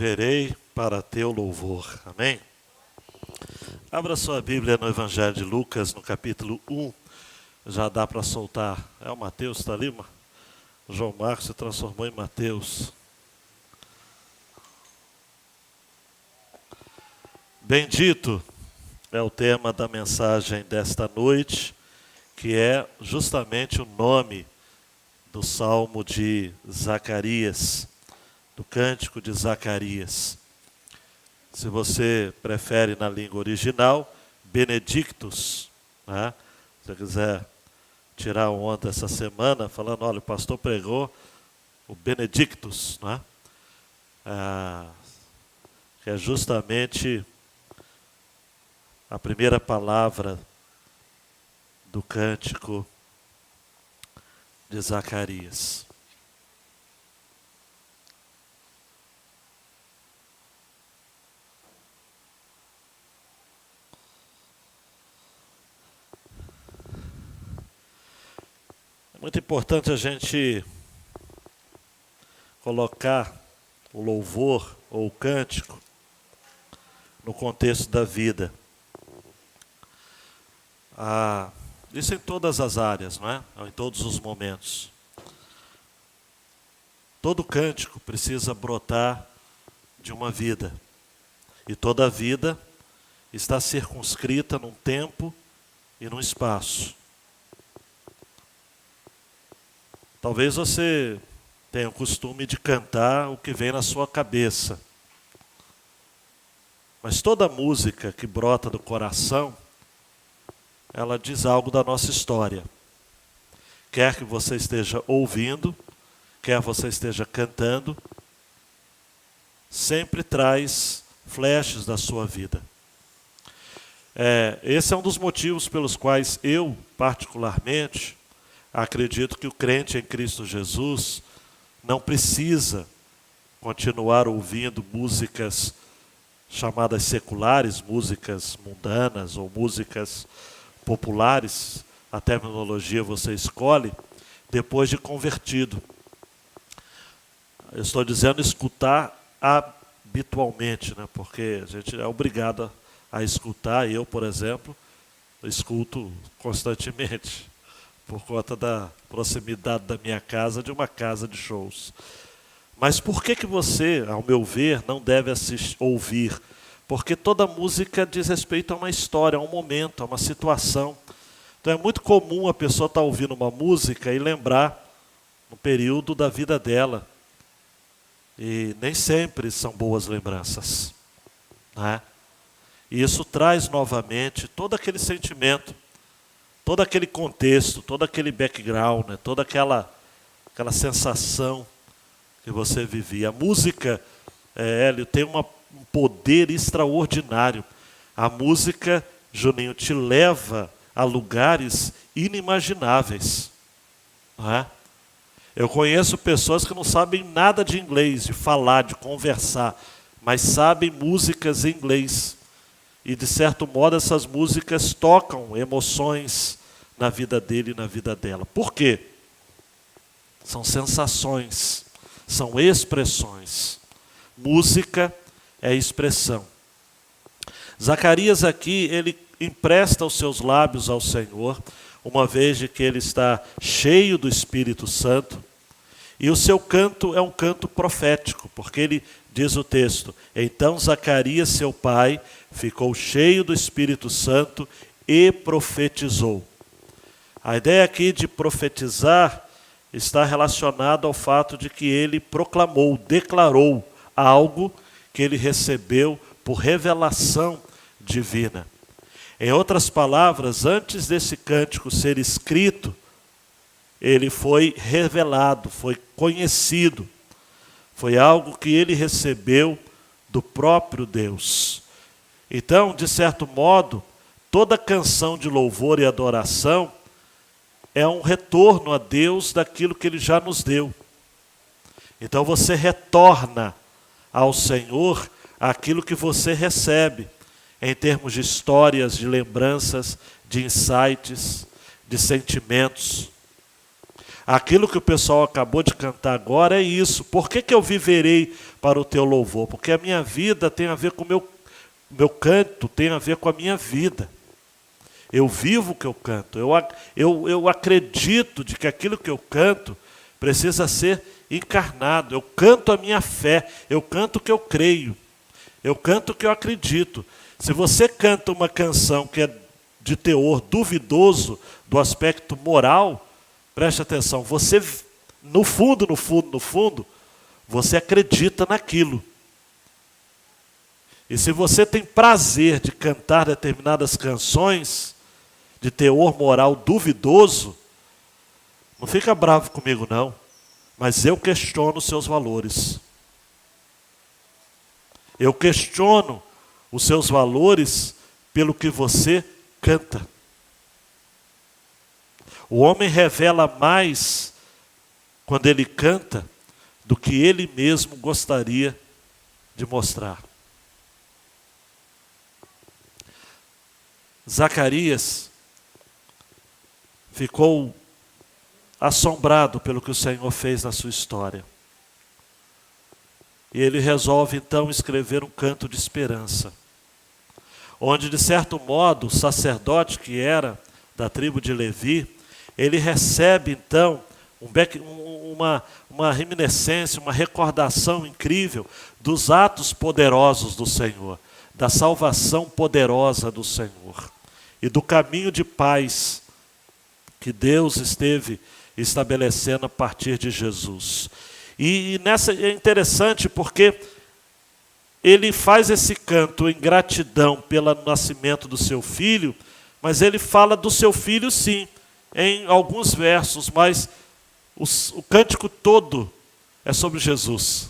viverei para teu louvor. Amém? Abra sua Bíblia no Evangelho de Lucas, no capítulo 1. Já dá para soltar. É o Mateus, está ali? O João Marcos se transformou em Mateus. Bendito é o tema da mensagem desta noite, que é justamente o nome do Salmo de Zacarias, do Cântico de Zacarias. Se você prefere na língua original, Benedictus, né? Se você quiser tirar onda essa semana, falando, olha, o pastor pregou o Benedictus, né? Que é justamente a primeira palavra do Cântico de Zacarias. É muito importante a gente colocar o louvor ou o cântico no contexto da vida. Isso em todas as áreas, não é? Em todos os momentos. Todo cântico precisa brotar de uma vida. E toda vida está circunscrita num tempo e num espaço. Talvez você tenha o costume de cantar o que vem na sua cabeça. Mas toda música que brota do coração, ela diz algo da nossa história. Quer que você esteja ouvindo, quer você esteja cantando, sempre traz flashes da sua vida. Esse é um dos motivos pelos quais eu, particularmente, acredito que o crente em Cristo Jesus não precisa continuar ouvindo músicas chamadas seculares, músicas mundanas ou músicas populares, a terminologia você escolhe, depois de convertido. Eu estou dizendo escutar habitualmente, né? Porque a gente é obrigado a escutar, eu, por exemplo, escuto constantemente, por conta da proximidade da minha casa de uma casa de shows. Mas por que você, ao meu ver, não deve ouvir? Porque toda música diz respeito a uma história, a um momento, a uma situação. Então é muito comum a pessoa estar ouvindo uma música e lembrar um período da vida dela. E nem sempre são boas lembranças, né? E isso traz novamente todo aquele sentimento, todo aquele contexto, todo aquele background, né? Toda aquela sensação que você vivia. A música, Hélio, tem um poder extraordinário. A música, Juninho, te leva a lugares inimagináveis. Não é? Eu conheço pessoas que não sabem nada de inglês, de falar, de conversar, mas sabem músicas em inglês. E, de certo modo, essas músicas tocam emoções na vida dele e na vida dela. Por quê? São sensações, são expressões. Música é expressão. Zacarias aqui, ele empresta os seus lábios ao Senhor, uma vez de que ele está cheio do Espírito Santo, e o seu canto é um canto profético, porque ele diz o texto, então Zacarias, seu pai, ficou cheio do Espírito Santo e profetizou. A ideia aqui de profetizar está relacionada ao fato de que ele proclamou, declarou algo que ele recebeu por revelação divina. Em outras palavras, antes desse cântico ser escrito, ele foi revelado, foi conhecido. Foi algo que ele recebeu do próprio Deus. Então, de certo modo, toda canção de louvor e adoração é um retorno a Deus daquilo que Ele já nos deu. Então você retorna ao Senhor aquilo que você recebe, em termos de histórias, de lembranças, de insights, de sentimentos. Aquilo que o pessoal acabou de cantar agora é isso. Por que eu viverei para o teu louvor? Porque a minha vida tem a ver com o meu canto, tem a ver com a minha vida. Eu vivo o que eu canto. Eu acredito de que aquilo que eu canto precisa ser encarnado. Eu canto a minha fé. Eu canto o que eu creio. Eu canto o que eu acredito. Se você canta uma canção que é de teor duvidoso do aspecto moral, preste atenção, você, no fundo, você acredita naquilo. E se você tem prazer de cantar determinadas canções de teor moral duvidoso, não fica bravo comigo não, mas eu questiono os seus valores. Eu questiono os seus valores pelo que você canta. O homem revela mais quando ele canta do que ele mesmo gostaria de mostrar. Zacarias ficou assombrado pelo que o Senhor fez na sua história. E ele resolve então escrever um canto de esperança, onde de certo modo o sacerdote que era da tribo de Levi, ele recebe então uma reminiscência, uma recordação incrível dos atos poderosos do Senhor, da salvação poderosa do Senhor e do caminho de paz que Deus esteve estabelecendo a partir de Jesus. E nessa é interessante porque ele faz esse canto em gratidão pelo nascimento do seu filho, mas ele fala do seu filho sim, em alguns versos, mas o cântico todo é sobre Jesus.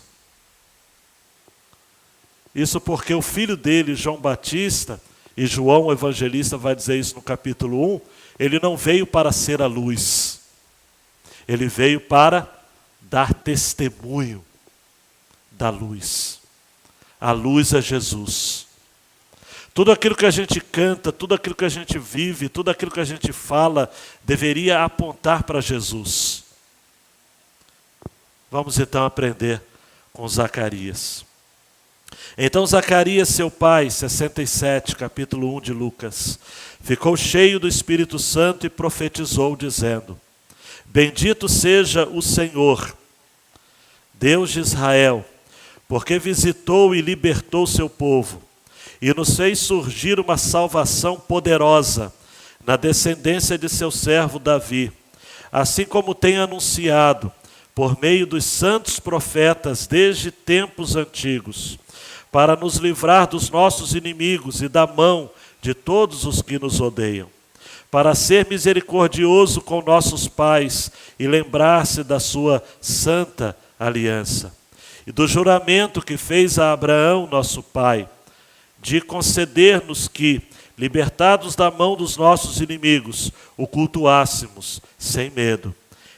Isso porque o filho dele, João Batista, e João o evangelista vai dizer isso no capítulo 1, ele não veio para ser a luz, ele veio para dar testemunho da luz. A luz é Jesus. Tudo aquilo que a gente canta, tudo aquilo que a gente vive, tudo aquilo que a gente fala, deveria apontar para Jesus. Vamos então aprender com Zacarias. Então Zacarias, seu pai, 67, capítulo 1 de Lucas, ficou cheio do Espírito Santo e profetizou, dizendo: Bendito seja o Senhor, Deus de Israel, porque visitou e libertou seu povo, e nos fez surgir uma salvação poderosa na descendência de seu servo Davi, assim como tem anunciado por meio dos santos profetas desde tempos antigos, para nos livrar dos nossos inimigos e da mão de todos os que nos odeiam, para ser misericordioso com nossos pais e lembrar-se da sua santa aliança, e do juramento que fez a Abraão, nosso pai, de conceder-nos que, libertados da mão dos nossos inimigos, o cultuássemos sem medo,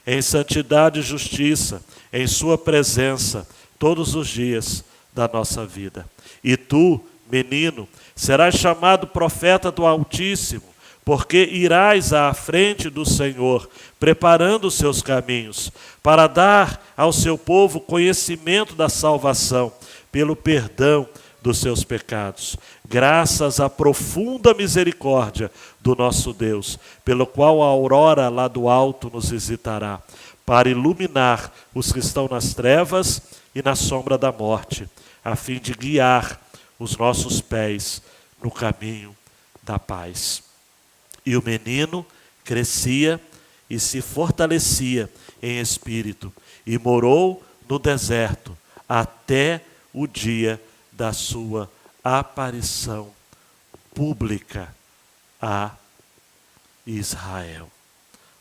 em santidade e justiça, em sua presença, todos os dias da nossa vida. E tu, menino, serás chamado profeta do Altíssimo, porque irás à frente do Senhor, preparando os seus caminhos, para dar ao seu povo conhecimento da salvação, pelo perdão dos seus pecados, graças à profunda misericórdia do nosso Deus, pelo qual a aurora lá do alto nos visitará, para iluminar os que estão nas trevas e na sombra da morte, a fim de guiar os nossos pés no caminho da paz. E o menino crescia e se fortalecia em espírito, e morou no deserto até o dia da sua aparição pública a Israel.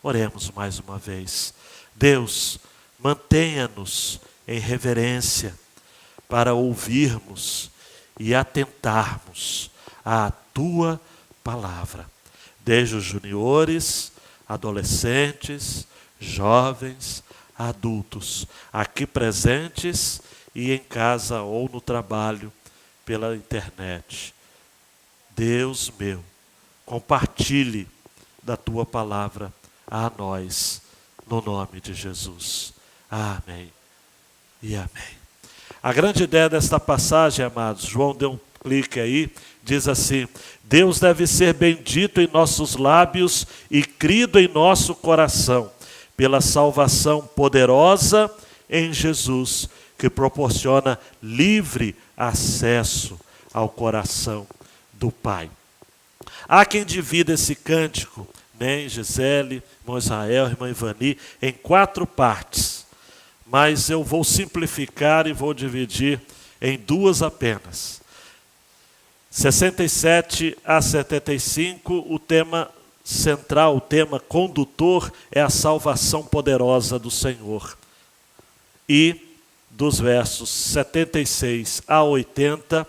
Oremos mais uma vez. Deus, mantenha-nos em reverência para ouvirmos e atentarmos à Tua palavra. Desde os juniores, adolescentes, jovens, adultos, aqui presentes e em casa ou no trabalho pela internet. Deus meu, compartilhe da Tua palavra a nós no nome de Jesus. Amém e amém. A grande ideia desta passagem, amados, João deu um clique aí, diz assim: Deus deve ser bendito em nossos lábios e crido em nosso coração, pela salvação poderosa em Jesus, que proporciona livre acesso ao coração do Pai. Há quem divida esse cântico, né, Gisele, irmão Israel, irmã Ivani, em 4 partes. Mas eu vou simplificar e vou dividir em 2 apenas. 67 a 75, o tema central, o tema condutor é a salvação poderosa do Senhor. E dos versos 76 a 80,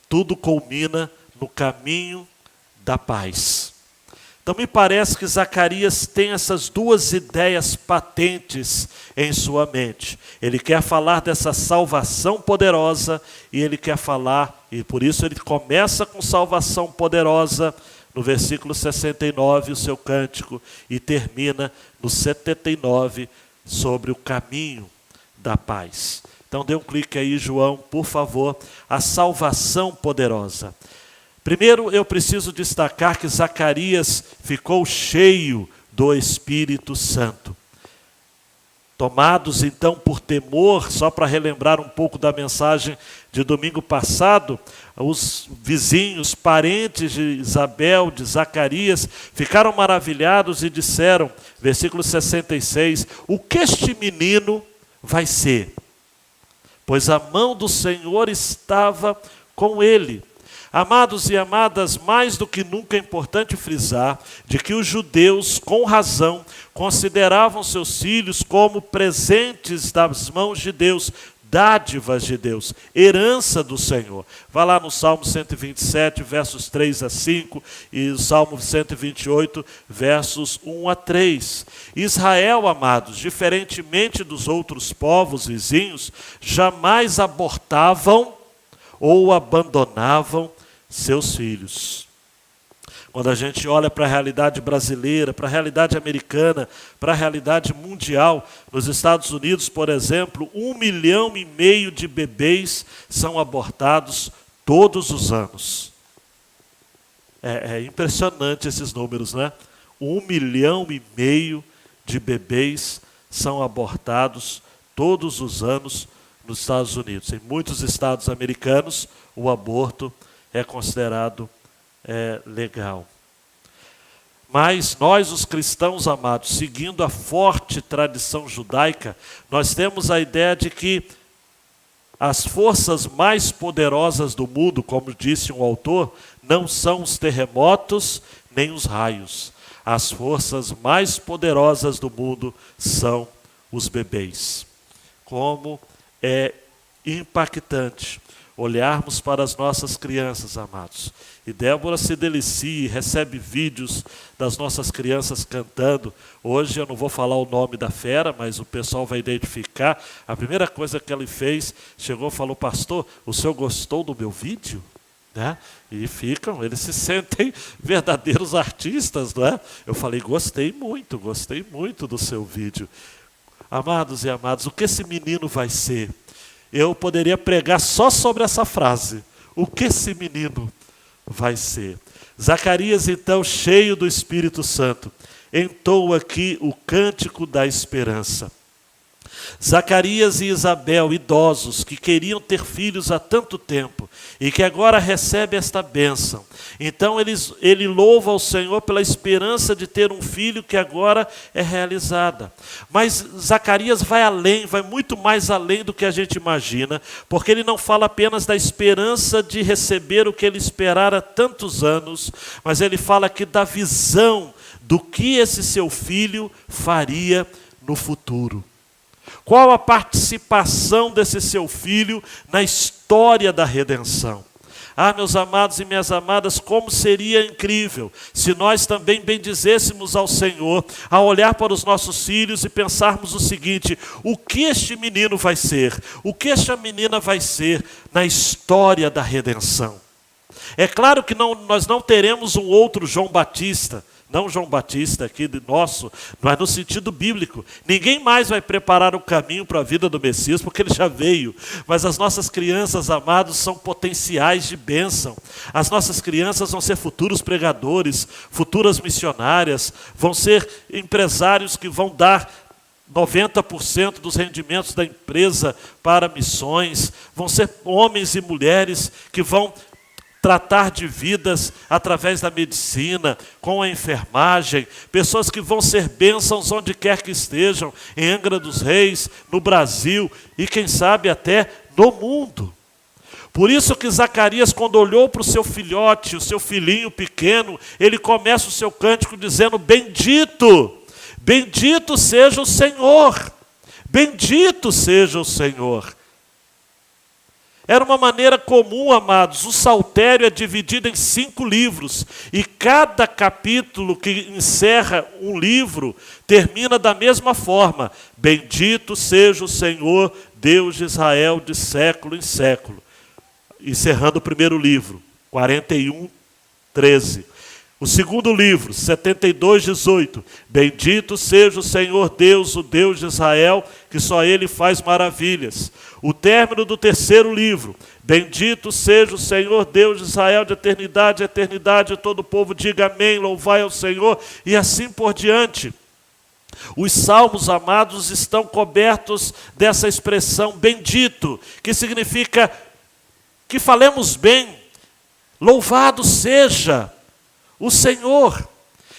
tudo culmina no caminho da paz. Então me parece que Zacarias tem essas 2 ideias patentes em sua mente. Ele quer falar dessa salvação poderosa e ele quer falar, e por isso ele começa com salvação poderosa no versículo 69, o seu cântico, e termina no 79 sobre o caminho da paz. Então dê um clique aí, João, por favor, a salvação poderosa. Primeiro, eu preciso destacar que Zacarias ficou cheio do Espírito Santo. Tomados então por temor, só para relembrar um pouco da mensagem de domingo passado, os vizinhos, parentes de Isabel, de Zacarias, ficaram maravilhados e disseram, versículo 66, o que este menino vai ser? Pois a mão do Senhor estava com ele. Amados e amadas, mais do que nunca é importante frisar de que os judeus, com razão, consideravam seus filhos como presentes das mãos de Deus, dádivas de Deus, herança do Senhor. Vá lá no Salmo 127, versos 3 a 5, e o Salmo 128, versos 1 a 3. Israel, amados, diferentemente dos outros povos vizinhos, jamais abortavam ou abandonavam seus filhos. Quando a gente olha para a realidade brasileira, para a realidade americana, para a realidade mundial, nos Estados Unidos, por exemplo, 1,5 milhão de bebês são abortados todos os anos. É impressionante esses números, né? 1,5 milhão de bebês são abortados todos os anos nos Estados Unidos. Em muitos estados americanos, o aborto é considerado legal. Mas nós, os cristãos amados, seguindo a forte tradição judaica, nós temos a ideia de que as forças mais poderosas do mundo, como disse um autor, não são os terremotos nem os raios. As forças mais poderosas do mundo são os bebês. Como é impactante olharmos para as nossas crianças, amados. E Débora se delicia, recebe vídeos das nossas crianças cantando. Hoje eu não vou falar o nome da fera, mas o pessoal vai identificar. A primeira coisa que ela fez, chegou e falou: pastor, o senhor gostou do meu vídeo? Né? E eles se sentem verdadeiros artistas, não é? Eu falei: gostei muito do seu vídeo. Amados e amadas, o que esse menino vai ser? Eu poderia pregar só sobre essa frase. O que esse menino vai ser? Zacarias, então, cheio do Espírito Santo, entoa aqui o cântico da esperança. Zacarias e Isabel, idosos, que queriam ter filhos há tanto tempo e que agora recebem esta bênção. Então ele louva ao Senhor pela esperança de ter um filho que agora é realizada. Mas Zacarias vai além, vai muito mais além do que a gente imagina, porque ele não fala apenas da esperança de receber o que ele esperara há tantos anos, mas ele fala aqui da visão do que esse seu filho faria no futuro. Qual a participação desse seu filho na história da redenção? Ah, meus amados e minhas amadas, como seria incrível se nós também bendizêssemos ao Senhor, ao olhar para os nossos filhos e pensarmos o seguinte: o que este menino vai ser? O que esta menina vai ser na história da redenção? É claro que nós não teremos um outro João Batista, não João Batista aqui de nosso, mas no sentido bíblico. Ninguém mais vai preparar o caminho para a vida do Messias, porque ele já veio. Mas as nossas crianças, amados, são potenciais de bênção. As nossas crianças vão ser futuros pregadores, futuras missionárias, vão ser empresários que vão dar 90% dos rendimentos da empresa para missões, vão ser homens e mulheres que vão tratar de vidas através da medicina, com a enfermagem, pessoas que vão ser bênçãos onde quer que estejam, em Angra dos Reis, no Brasil e quem sabe até no mundo. Por isso que Zacarias, quando olhou para o seu filhote, o seu filhinho pequeno, ele começa o seu cântico dizendo: bendito, bendito seja o Senhor, bendito seja o Senhor. Era uma maneira comum, amados. O saltério é dividido em 5 livros. E cada capítulo que encerra um livro termina da mesma forma: bendito seja o Senhor, Deus de Israel, de século em século. Encerrando o primeiro livro, 41:13. O segundo livro, 72:18. Bendito seja o Senhor Deus, o Deus de Israel, que só Ele faz maravilhas. O término do terceiro livro. Bendito seja o Senhor Deus de Israel, de eternidade a eternidade. Todo o povo diga amém, louvai ao Senhor. E assim por diante. Os salmos, amados, estão cobertos dessa expressão bendito, que significa que falemos bem. Louvado seja o Senhor.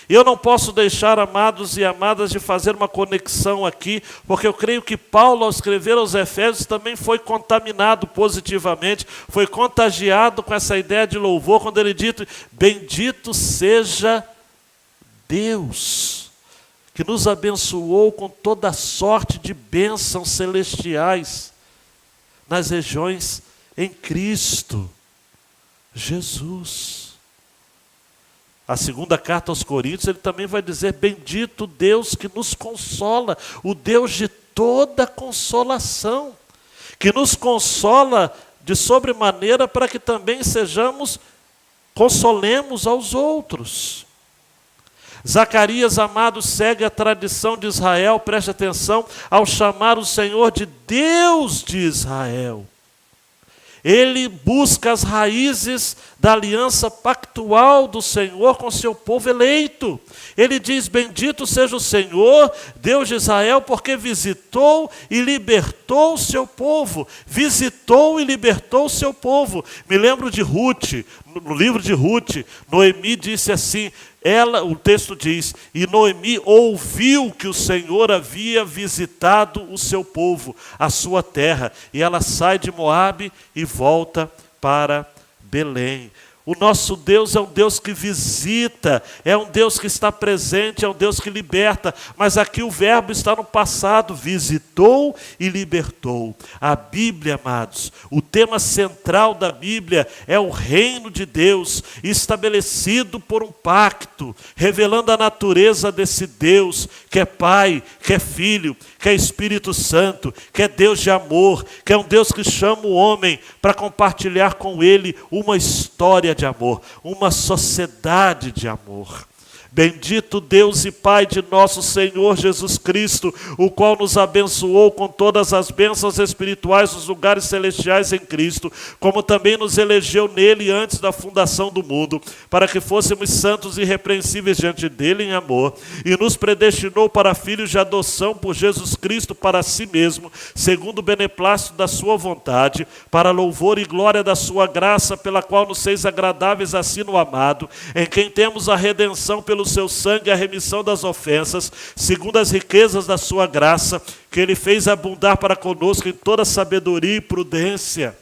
Eu não posso deixar, amados e amadas, de fazer uma conexão aqui, porque eu creio que Paulo, ao escrever aos Efésios, também foi contaminado positivamente, foi contagiado com essa ideia de louvor, quando ele diz: bendito seja Deus, que nos abençoou com toda sorte de bênçãos celestiais nas regiões em Cristo Jesus. A segunda carta aos Coríntios, ele também vai dizer: bendito Deus que nos consola, o Deus de toda consolação, que nos consola de sobremaneira para que também consolemos aos outros. Zacarias, amado, segue a tradição de Israel, preste atenção, ao chamar o Senhor de Deus de Israel. Ele busca as raízes da aliança pactual do Senhor com seu povo eleito. Ele diz: bendito seja o Senhor, Deus de Israel, porque visitou e libertou o seu povo. Visitou e libertou o seu povo. Me lembro de Ruth, no livro de Ruth, Noemi disse assim, o texto diz: e Noemi ouviu que o Senhor havia visitado o seu povo, a sua terra, e ela sai de Moabe e volta para Belém. O nosso Deus é um Deus que visita, é um Deus que está presente, é um Deus que liberta, mas aqui o verbo está no passado: visitou e libertou. A Bíblia, amados, o tema central da Bíblia é o reino de Deus, estabelecido por um pacto, revelando a natureza desse Deus, que é Pai, que é Filho, que é Espírito Santo, que é Deus de amor, que é um Deus que chama o homem para compartilhar com ele uma história de amor, uma sociedade de amor. Bendito Deus e Pai de nosso Senhor Jesus Cristo, o qual nos abençoou com todas as bênçãos espirituais nos lugares celestiais em Cristo, como também nos elegeu nele antes da fundação do mundo, para que fôssemos santos e irrepreensíveis diante dele em amor, e nos predestinou para filhos de adoção por Jesus Cristo para si mesmo, segundo o beneplácito da sua vontade, para louvor e glória da sua graça, pela qual nos fez agradáveis assim no amado, em quem temos a redenção pelo seu sangue, a remissão das ofensas, segundo as riquezas da sua graça, que ele fez abundar para conosco em toda sabedoria e prudência.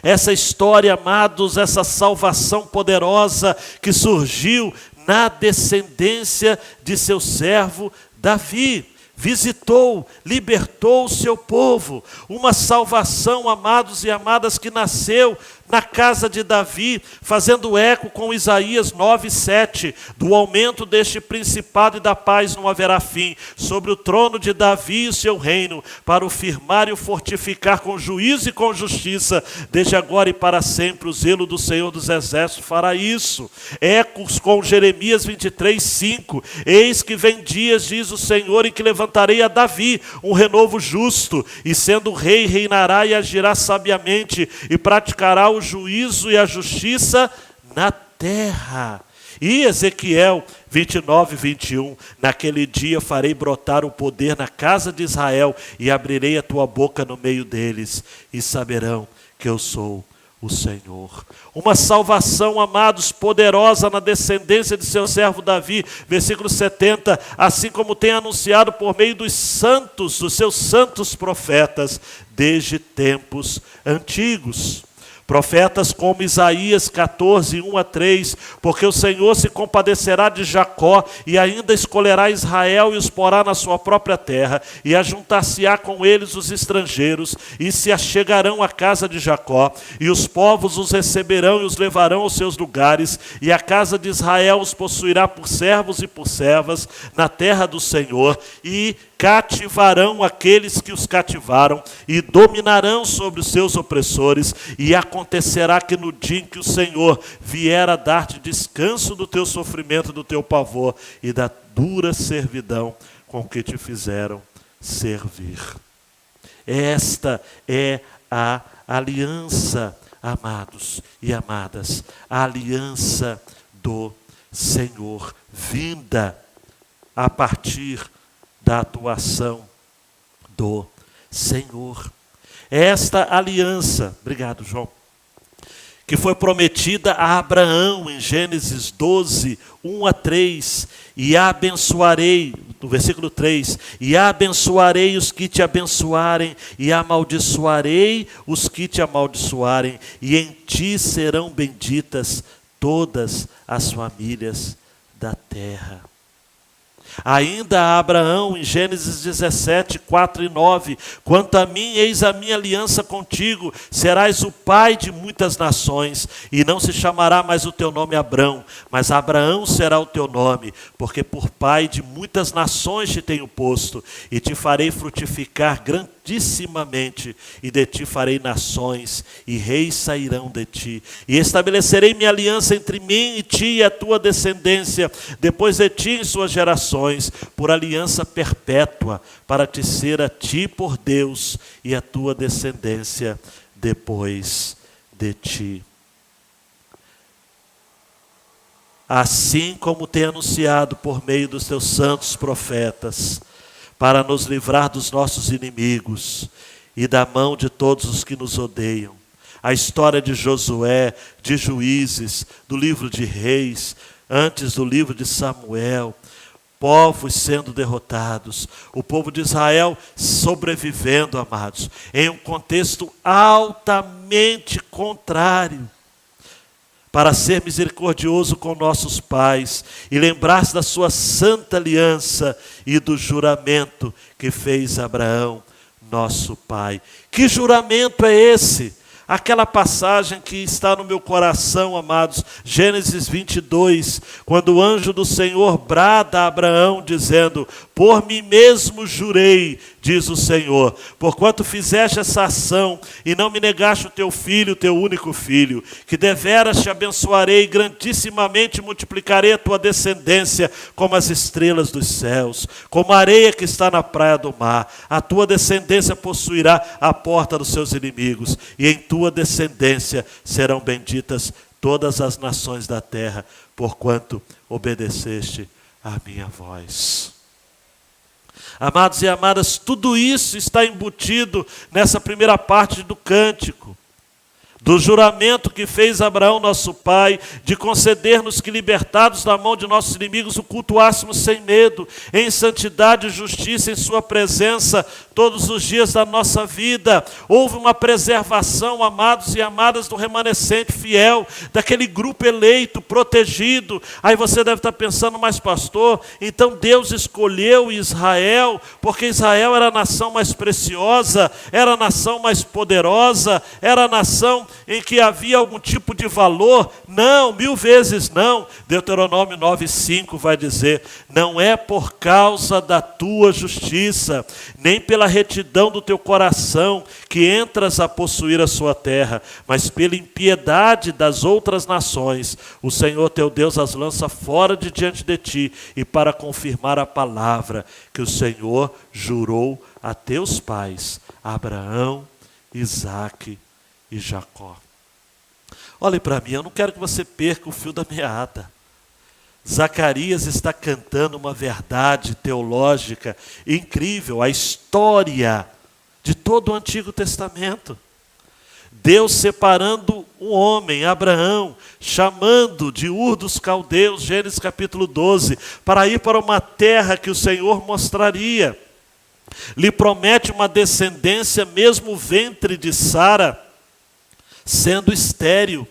Essa história, amados, essa salvação poderosa que surgiu na descendência de seu servo Davi. Visitou, libertou o seu povo, uma salvação, amados e amadas, que nasceu na casa de Davi, fazendo eco com Isaías 9:7, do aumento deste principado e da paz não haverá fim, sobre o trono de Davi e o seu reino, para o firmar e o fortificar com juízo e com justiça, desde agora e para sempre. O zelo do Senhor dos Exércitos fará isso. Ecos com Jeremias 23:5, eis que vem dias, diz o Senhor, em que levantarei a Davi um renovo justo, e sendo rei reinará e agirá sabiamente, e praticará o juízo e a justiça na terra. E Ezequiel 29:21, naquele dia farei brotar o poder na casa de Israel, e abrirei a tua boca no meio deles, e saberão que eu sou o Senhor. Uma salvação, amados, poderosa na descendência de seu servo Davi, versículo 70, assim como tem anunciado por meio dos santos, dos seus santos profetas, desde tempos antigos. Profetas como Isaías 14:1-3, porque o Senhor se compadecerá de Jacó e ainda escolherá Israel e os porá na sua própria terra, e ajuntar-se-á com eles os estrangeiros, e se achegarão à casa de Jacó, e os povos os receberão e os levarão aos seus lugares, e a casa de Israel os possuirá por servos e por servas na terra do Senhor, e cativarão aqueles que os cativaram, e dominarão sobre os seus opressores, e acontecerá que no dia em que o Senhor vier a dar-te descanso do teu sofrimento, do teu pavor e da dura servidão com que te fizeram servir. Esta é a aliança, amados e amadas, a aliança do Senhor, vinda a partir da atuação do Senhor. Esta aliança, obrigado, João, que foi prometida a Abraão em Gênesis 12:1-3, e abençoarei, no versículo 3, e abençoarei os que te abençoarem, e amaldiçoarei os que te amaldiçoarem, e em ti serão benditas todas as famílias da terra. Ainda a Abraão, em Gênesis 17:4-9, quanto a mim, eis a minha aliança contigo, serás o pai de muitas nações, e não se chamará mais o teu nome Abrão, mas Abraão será o teu nome, porque por pai de muitas nações te tenho posto, e te farei frutificar grandissimamente, e de ti farei nações, e reis sairão de ti, e estabelecerei minha aliança entre mim e ti e a tua descendência, depois de ti em suas gerações, por aliança perpétua, para te ser a ti por Deus e a tua descendência depois de ti. Assim como tem anunciado por meio dos teus santos profetas, para nos livrar dos nossos inimigos e da mão de todos os que nos odeiam. A história de Josué, de Juízes, do livro de Reis, antes do livro de Samuel, povos sendo derrotados, o povo de Israel sobrevivendo, amados, em um contexto altamente contrário, para ser misericordioso com nossos pais e lembrar-se da sua santa aliança e do juramento que fez Abraão, nosso pai. Que juramento é esse? Aquela passagem que está no meu coração, amados, Gênesis 22, quando o anjo do Senhor brada a Abraão, dizendo: por mim mesmo jurei, diz o Senhor, porquanto fizeste essa ação e não me negaste o teu filho, o teu único filho, que deveras te abençoarei, grandissimamente multiplicarei a tua descendência como as estrelas dos céus, como a areia que está na praia do mar. A tua descendência possuirá a porta dos seus inimigos, e em tua descendência serão benditas todas as nações da terra, porquanto obedeceste à minha voz. Amados e amadas, tudo isso está embutido nessa primeira parte do cântico, do juramento que fez Abraão, nosso pai, de conceder-nos que, libertados da mão de nossos inimigos, o cultuássemos sem medo, em santidade e justiça, em sua presença, todos os dias da nossa vida. Houve uma preservação, amados e amadas, do remanescente fiel, daquele grupo eleito, protegido. Aí você deve estar pensando: mas pastor, então Deus escolheu Israel, porque Israel era a nação mais preciosa, era a nação mais poderosa, era a nação em que havia algum tipo de valor? Não, 1000 vezes não. Deuteronômio 9:5 vai dizer: não é por causa da tua justiça, nem pela retidão do teu coração, que entras a possuir a sua terra, mas pela impiedade das outras nações. O Senhor teu Deus as lança fora de diante de ti, e para confirmar a palavra que o Senhor jurou a teus pais, Abraão, Isaque e Jacó. Olhe para mim, eu não quero que você perca o fio da meada. Zacarias está cantando uma verdade teológica incrível, a história de todo o Antigo Testamento. Deus separando um homem, Abraão, chamando de Ur dos Caldeus, Gênesis capítulo 12, para ir para uma terra que o Senhor mostraria. Lhe promete uma descendência, mesmo o ventre de Sara sendo estéril.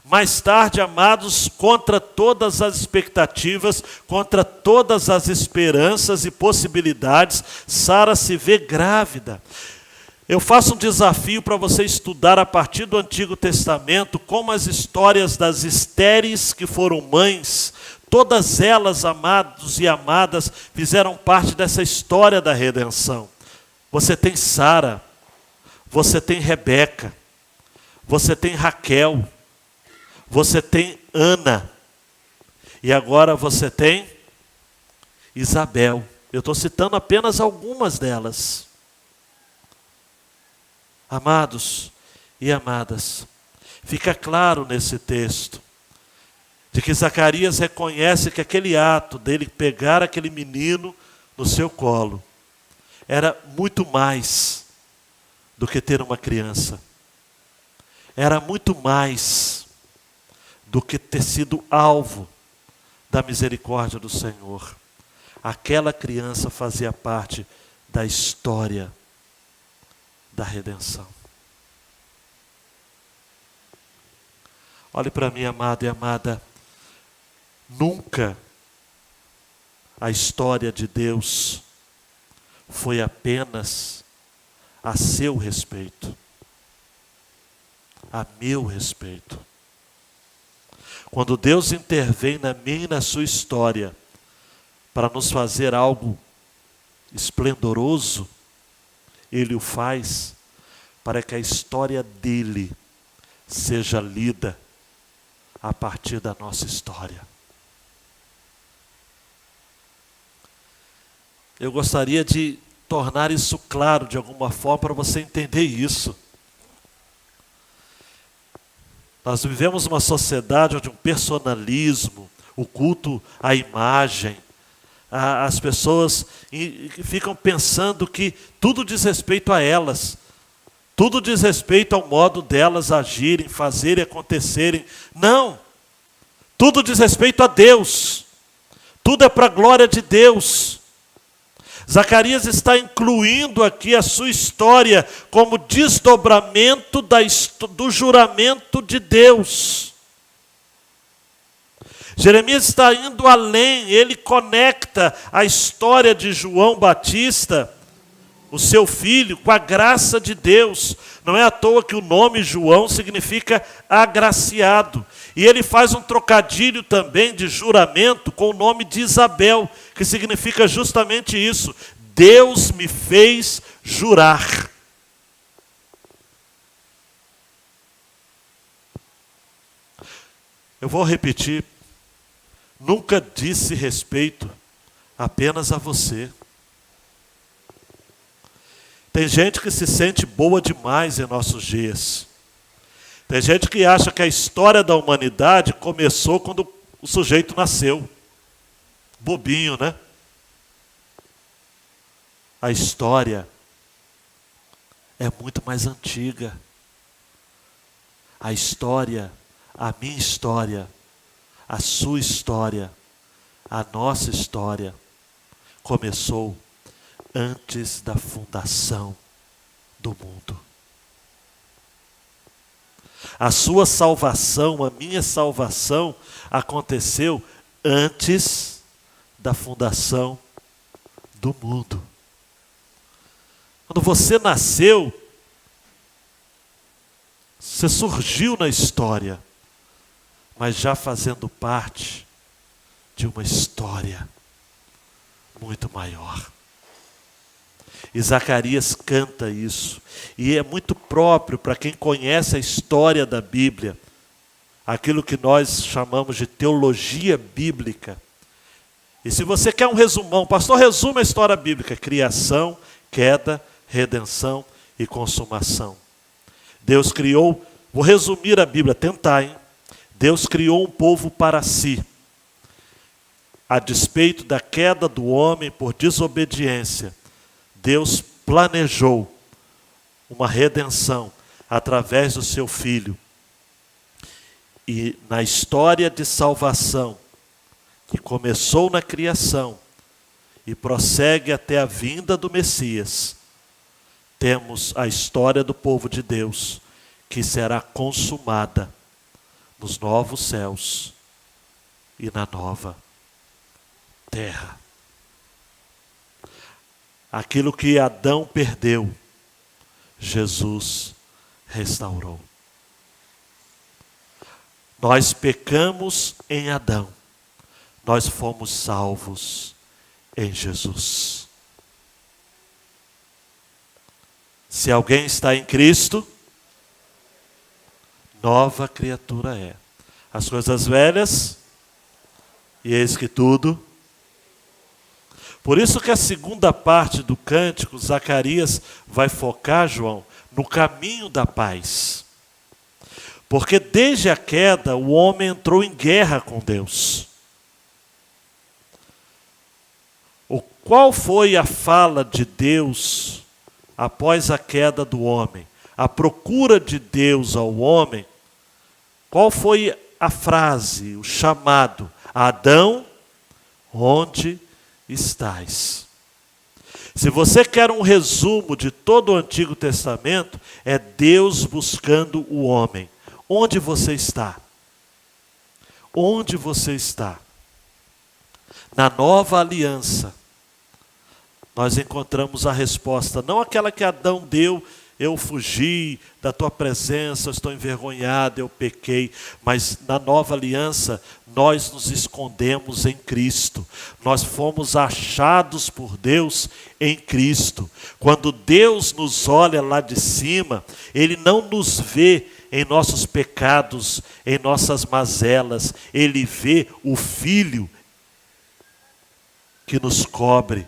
Mais tarde, amados, contra todas as expectativas, contra todas as esperanças e possibilidades, Sara se vê grávida. Eu faço um desafio para você estudar a partir do Antigo Testamento como as histórias das estéreis que foram mães, todas elas, amados e amadas, fizeram parte dessa história da redenção. Você tem Sara, você tem Rebeca, você tem Raquel, você tem Ana, e agora você tem Isabel. Eu estou citando apenas algumas delas. Amados e amadas, fica claro nesse texto, de que Zacarias reconhece que aquele ato dele pegar aquele menino no seu colo, era muito mais do que ter uma criança. Era muito mais do que ter sido alvo da misericórdia do Senhor. Aquela criança fazia parte da história da redenção. Olhe para mim, amado e amada, nunca a história de Deus foi apenas a seu respeito, a meu respeito. Quando Deus intervém na minha e na sua história para nos fazer algo esplendoroso, Ele o faz para que a história dele seja lida a partir da nossa história. Eu gostaria de tornar isso claro de alguma forma para você entender isso. Nós vivemos uma sociedade onde um personalismo, o culto à imagem, as pessoas ficam pensando que tudo diz respeito a elas, tudo diz respeito ao modo delas agirem, fazerem, acontecerem. Não, tudo diz respeito a Deus, tudo é para a glória de Deus. Zacarias está incluindo aqui a sua história como desdobramento do juramento de Deus. Jeremias está indo além, ele conecta a história de João Batista, o seu filho, com a graça de Deus. Não é à toa que o nome João significa agraciado. E ele faz um trocadilho também de juramento com o nome de Isabel, que significa justamente isso. Deus me fez jurar. Eu vou repetir. Nunca disse respeito apenas a você. Tem gente que se sente boa demais em nossos dias. Tem gente que acha que a história da humanidade começou quando o sujeito nasceu. Bobinho, né? A história é muito mais antiga. A história, a minha história, a sua história, a nossa história, começou antes da fundação do mundo. A sua salvação, a minha salvação, aconteceu antes da fundação do mundo. Quando você nasceu, Você surgiu na história, mas já fazendo parte de uma história muito maior. E Zacarias canta isso. E é muito próprio para quem conhece a história da Bíblia, aquilo que nós chamamos de teologia bíblica. E se você quer um resumão, pastor, resume a história bíblica: criação, queda, redenção e consumação. Deus criou, vou resumir a Bíblia, tentar, hein? Deus criou um povo para si. A despeito da queda do homem por desobediência, Deus planejou uma redenção através do seu Filho. E na história de salvação, que começou na criação e prossegue até a vinda do Messias, temos a história do povo de Deus, que será consumada nos novos céus e na nova terra. Aquilo que Adão perdeu, Jesus restaurou. Nós pecamos em Adão, nós fomos salvos em Jesus. Se alguém está em Cristo, nova criatura é. As coisas velhas, e eis que tudo. Por isso que a segunda parte do cântico, Zacarias vai focar, João, no caminho da paz. Porque desde a queda, o homem entrou em guerra com Deus. Qual foi a fala de Deus após a queda do homem? A procura de Deus ao homem. Qual foi a frase, o chamado? Adão, onde estás? Se você quer um resumo de todo o Antigo Testamento, é Deus buscando o homem. Onde você está? Onde você está? Na nova aliança, nós encontramos a resposta, não aquela que Adão deu: eu fugi da tua presença, eu estou envergonhado, eu pequei. Mas na nova aliança, nós nos escondemos em Cristo. Nós fomos achados por Deus em Cristo. Quando Deus nos olha lá de cima, Ele não nos vê em nossos pecados, em nossas mazelas. Ele vê o Filho que nos cobre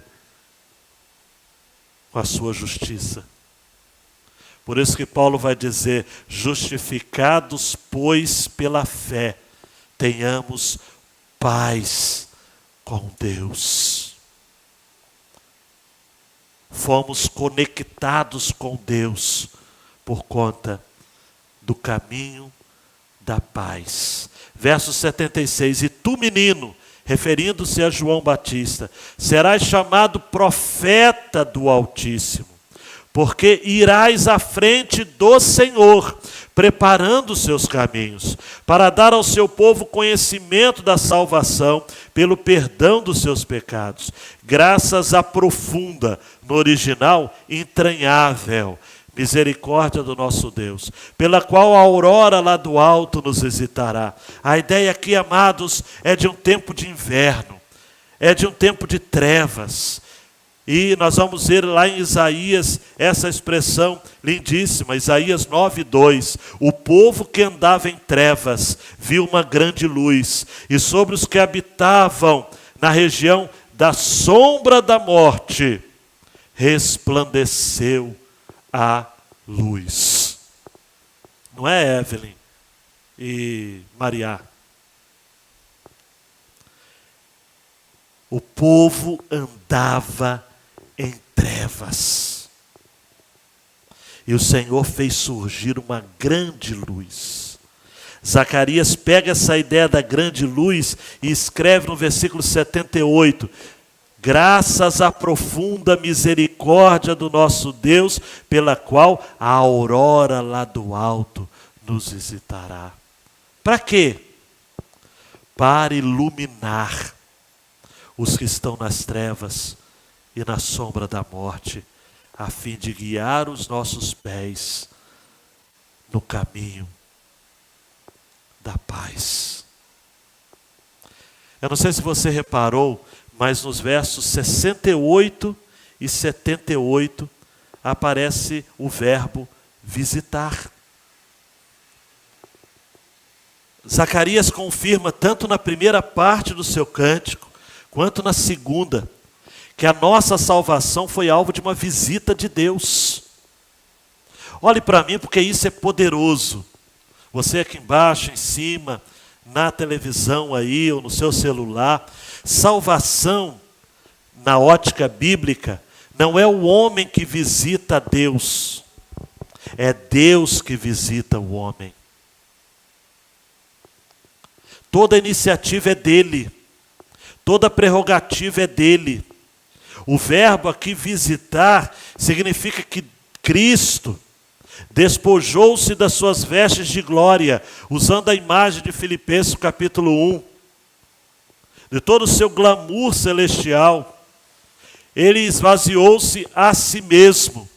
com a sua justiça. Por isso que Paulo vai dizer: justificados, pois, pela fé, tenhamos paz com Deus. Fomos conectados com Deus por conta do caminho da paz. Verso 76, e tu, menino, referindo-se a João Batista, serás chamado profeta do Altíssimo, porque irás à frente do Senhor, preparando os seus caminhos, para dar ao seu povo conhecimento da salvação, pelo perdão dos seus pecados, graças à profunda, no original, entranhável, misericórdia do nosso Deus, pela qual a aurora lá do alto nos visitará. A ideia aqui, amados, é de um tempo de inverno, é de um tempo de trevas. E nós vamos ver lá em Isaías essa expressão lindíssima, Isaías 9:2. O povo que andava em trevas viu uma grande luz, e sobre os que habitavam na região da sombra da morte resplandeceu a luz. Não é, Evelyn e Maria? O povo andava em trevas, e o Senhor fez surgir uma grande luz. Zacarias pega essa ideia da grande luz e escreve no versículo 78, graças à profunda misericórdia do nosso Deus, pela qual a aurora lá do alto nos visitará. Para quê? Para iluminar os que estão nas trevas e na sombra da morte, a fim de guiar os nossos pés no caminho da paz. Eu não sei se você reparou, mas nos versos 68 e 78 aparece o verbo visitar. Zacarias confirma tanto na primeira parte do seu cântico, quanto na segunda, que a nossa salvação foi alvo de uma visita de Deus. Olhe para mim, porque isso é poderoso. Você aqui embaixo, em cima, na televisão aí, ou no seu celular. Salvação, na ótica bíblica, não é o homem que visita Deus. É Deus que visita o homem. Toda iniciativa é dele. Toda prerrogativa é dele. O verbo aqui visitar significa que Cristo despojou-se das suas vestes de glória, usando a imagem de Filipenses capítulo 1, de todo o seu glamour celestial. Ele esvaziou-se a si mesmo.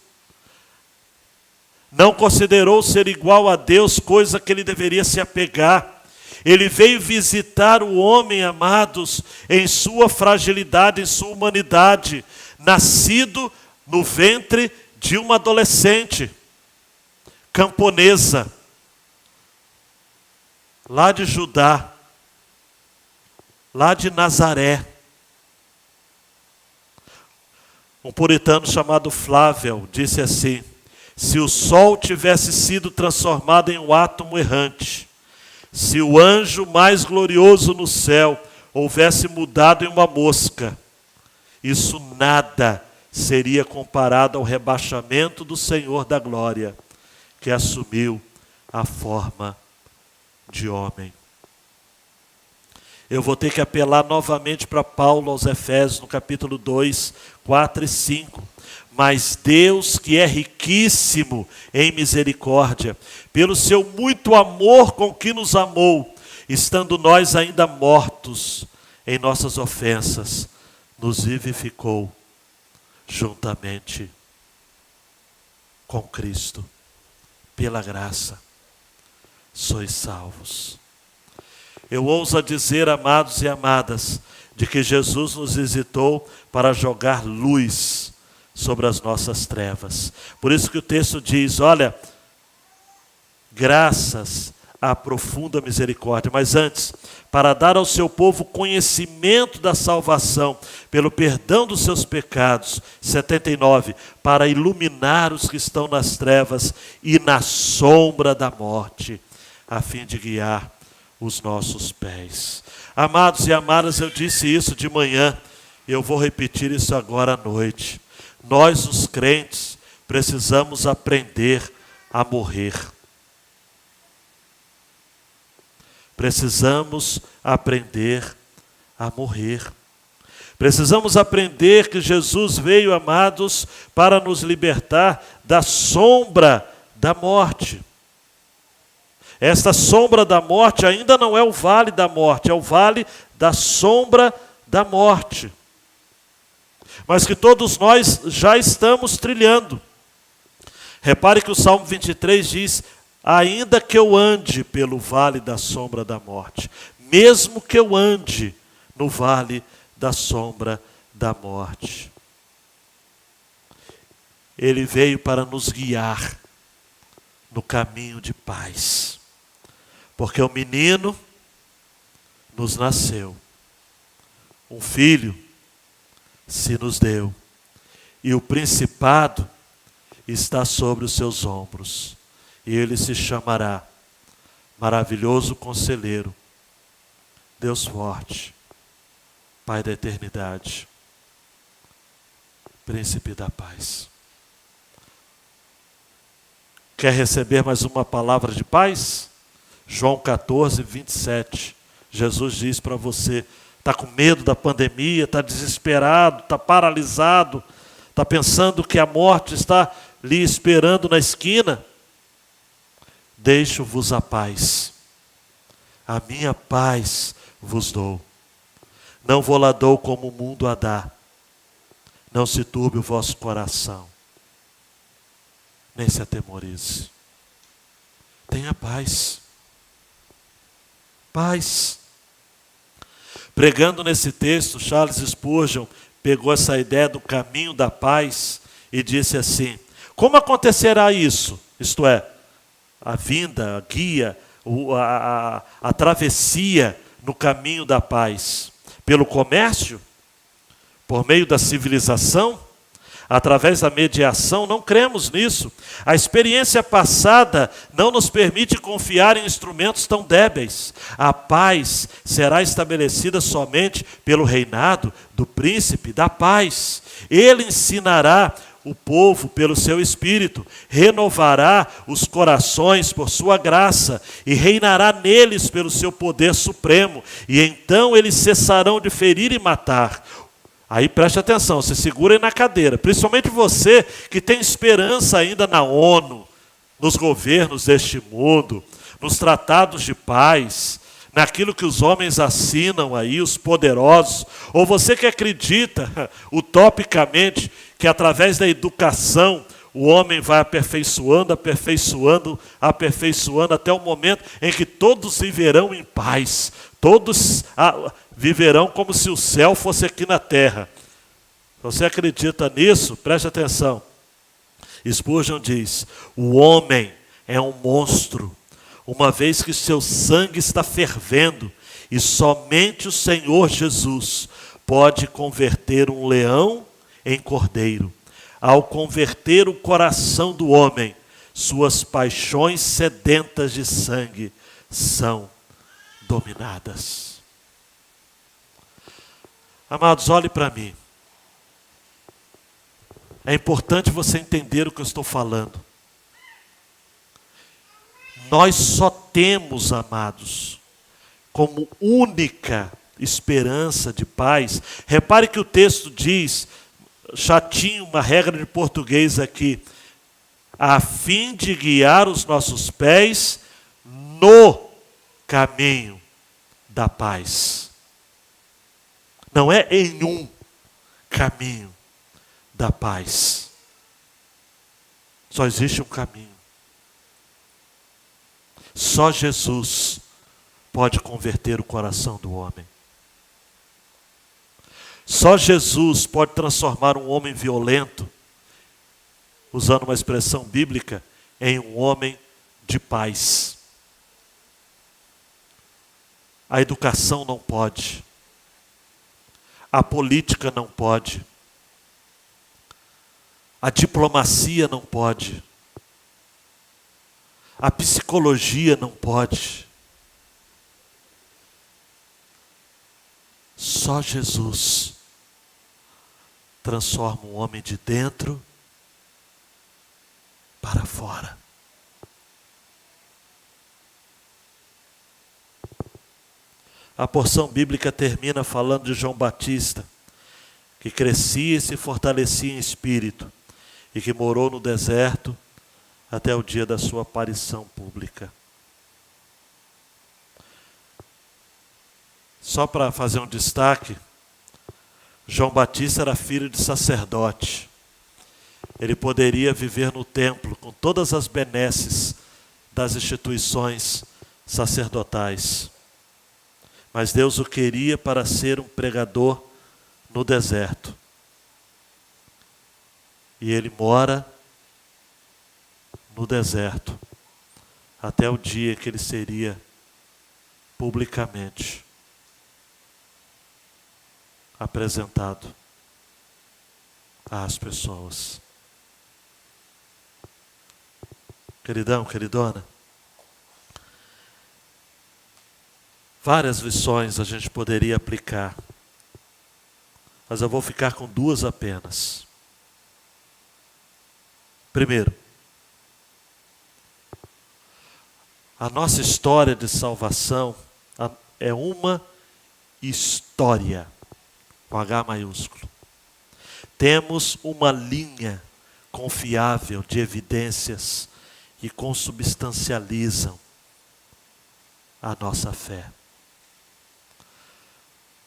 Não considerou ser igual a Deus, coisa que ele deveria se apegar. Ele veio visitar o homem, amados, em sua fragilidade, em sua humanidade, nascido no ventre de uma adolescente camponesa, lá de Judá, lá de Nazaré. Um puritano chamado Flávio disse assim: se o sol tivesse sido transformado em um átomo errante, se o anjo mais glorioso no céu houvesse mudado em uma mosca, isso nada seria comparado ao rebaixamento do Senhor da glória, que assumiu a forma de homem. Eu vou ter que apelar novamente para Paulo aos Efésios, no capítulo 2, 4 e 5. Mas Deus, que é riquíssimo em misericórdia, pelo seu muito amor com que nos amou, estando nós ainda mortos em nossas ofensas, nos vivificou juntamente com Cristo. Pela graça, sois salvos. Eu ouso dizer, amados e amadas, de que Jesus nos visitou para jogar luz sobre as nossas trevas. Por isso que o texto diz, olha, graças à profunda misericórdia, mas antes, para dar ao seu povo conhecimento da salvação, pelo perdão dos seus pecados, 79, para iluminar os que estão nas trevas e na sombra da morte, a fim de guiar os nossos pés. Amados e amadas, eu disse isso de manhã, e eu vou repetir isso agora à noite. Nós, os crentes, precisamos aprender a morrer. Precisamos aprender a morrer. Precisamos aprender que Jesus veio, amados, para nos libertar da sombra da morte. Esta sombra da morte ainda não é o vale da morte, é o vale da sombra da morte. Mas que todos nós já estamos trilhando. Repare que o Salmo 23 diz: ainda que eu ande pelo vale da sombra da morte, mesmo que eu ande no vale da sombra da morte. Ele veio para nos guiar no caminho de paz. Porque o menino nos nasceu, um filho se nos deu, e o principado está sobre os seus ombros, e ele se chamará Maravilhoso Conselheiro, Deus Forte, Pai da Eternidade, Príncipe da Paz. Quer receber mais uma palavra de paz? João 14, 27. Jesus diz para você: está com medo da pandemia, está desesperado, está paralisado, está pensando que a morte está lhe esperando na esquina? Deixo-vos a paz. A minha paz vos dou. Não vou lá dou como o mundo a dá. Não se turbe o vosso coração, nem se atemorize. Tenha paz. Paz. Pregando nesse texto, Charles Spurgeon pegou essa ideia do caminho da paz e disse assim: como acontecerá isso? Isto é, a vinda, a guia, a travessia no caminho da paz. Pelo comércio? Por meio da civilização? Através da mediação? Não cremos nisso. A experiência passada não nos permite confiar em instrumentos tão débeis. A paz será estabelecida somente pelo reinado do príncipe da paz. Ele ensinará o povo pelo seu Espírito, renovará os corações por sua graça e reinará neles pelo seu poder supremo. E então eles cessarão de ferir e matar. Aí preste atenção, se segura aí na cadeira, principalmente você que tem esperança ainda na ONU, nos governos deste mundo, nos tratados de paz, naquilo que os homens assinam aí, os poderosos, ou você que acredita utopicamente que através da educação o homem vai aperfeiçoando, aperfeiçoando, aperfeiçoando até o momento em que todos viverão em paz, todos viverão como se o céu fosse aqui na terra. Se você acredita nisso, preste atenção. Spurgeon diz: o homem é um monstro, uma vez que seu sangue está fervendo, e somente o Senhor Jesus pode converter um leão em cordeiro. Ao converter o coração do homem, suas paixões sedentas de sangue são dominadas. Amados, olhe para mim. É importante você entender o que eu estou falando. Nós só temos, amados, como única esperança de paz. Repare que o texto diz, chatinho, uma regra de português aqui, a fim de guiar os nossos pés no caminho da paz. Não é em um caminho da paz. Só existe um caminho. Só Jesus pode converter o coração do homem. Só Jesus pode transformar um homem violento, usando uma expressão bíblica, em um homem de paz. A educação não pode. A política não pode. A diplomacia não pode. A psicologia não pode. Só Jesus transforma um homem de dentro para fora. A porção bíblica termina falando de João Batista, que crescia e se fortalecia em espírito, e que morou no deserto até o dia da sua aparição pública. Só para fazer um destaque, João Batista era filho de sacerdote. Ele poderia viver no templo com todas as benesses das instituições sacerdotais. Mas Deus o queria para ser um pregador no deserto. E ele mora no deserto até o dia que ele seria publicamente apresentado às pessoas. Queridão, queridona, várias lições a gente poderia aplicar, mas eu vou ficar com duas apenas. Primeiro, a nossa história de salvação é uma história, com H maiúsculo. Temos uma linha confiável de evidências que consubstancializam a nossa fé.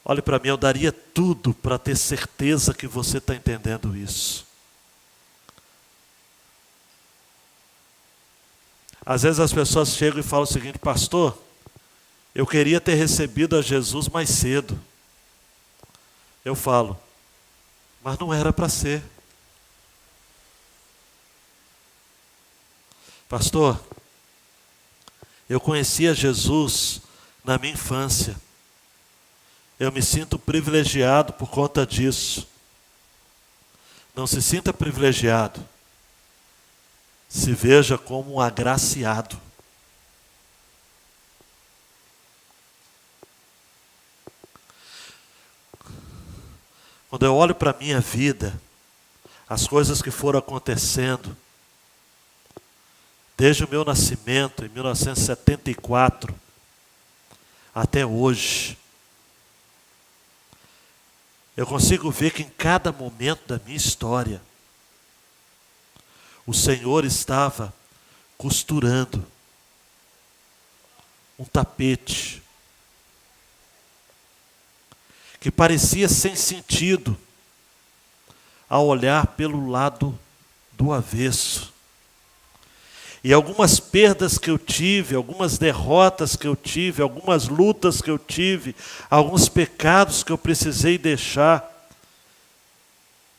Olhe para mim, eu daria tudo para ter certeza que você está entendendo isso. Às vezes as pessoas chegam e falam o seguinte: pastor, eu queria ter recebido a Jesus mais cedo. Eu falo, mas não era para ser. Pastor, eu conhecia Jesus na minha infância. Eu me sinto privilegiado por conta disso. Não se sinta privilegiado. Se veja como um agraciado. Quando eu olho para a minha vida, as coisas que foram acontecendo, desde o meu nascimento, em 1974, até hoje, eu consigo ver que em cada momento da minha história, o Senhor estava costurando um tapete que parecia sem sentido ao olhar pelo lado do avesso. E algumas perdas que eu tive, algumas derrotas que eu tive, algumas lutas que eu tive, alguns pecados que eu precisei deixar,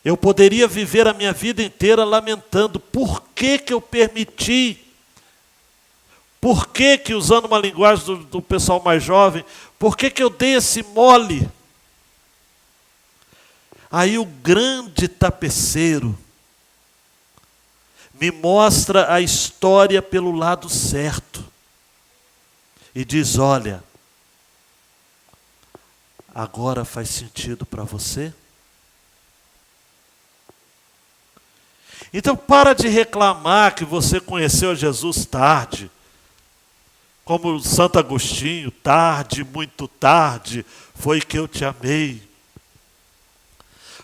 eu poderia viver a minha vida inteira lamentando por que eu permiti, por que usando uma linguagem do pessoal mais jovem, por que eu dei esse mole? Aí o grande tapeceiro me mostra a história pelo lado certo e diz: olha, agora faz sentido para você? Então para de reclamar que você conheceu Jesus tarde, como Santo Agostinho, tarde, muito tarde, foi que eu te amei.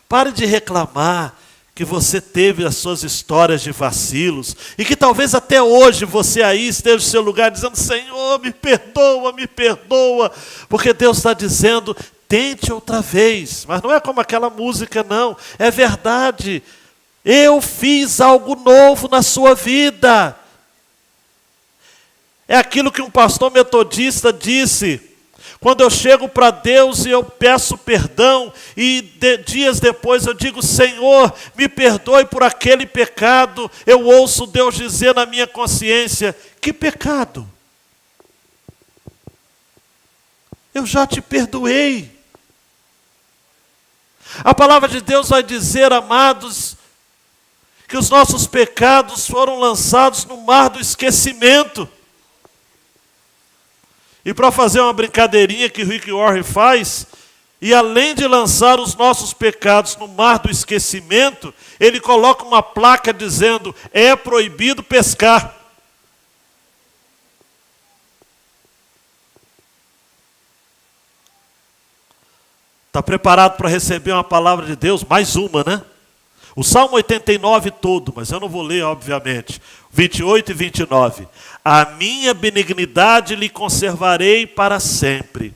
Pare de reclamar que você teve as suas histórias de vacilos e que talvez até hoje você aí esteja no seu lugar dizendo: Senhor, me perdoa, porque Deus está dizendo: tente outra vez. Mas não é como aquela música, não, é verdade. Eu fiz algo novo na sua vida. É aquilo que um pastor metodista disse: quando eu chego para Deus e eu peço perdão, e dias depois eu digo: Senhor, me perdoe por aquele pecado, eu ouço Deus dizer na minha consciência: que pecado? Eu já te perdoei. A palavra de Deus vai dizer, amados, que os nossos pecados foram lançados no mar do esquecimento. E para fazer uma brincadeirinha que o Rick Warren faz, e além de lançar os nossos pecados no mar do esquecimento, ele coloca uma placa dizendo: é proibido pescar. Está preparado para receber uma palavra de Deus? Mais uma, né? O Salmo 89 todo, mas eu não vou ler, obviamente. 28 e 29. A minha benignidade lhe conservarei para sempre,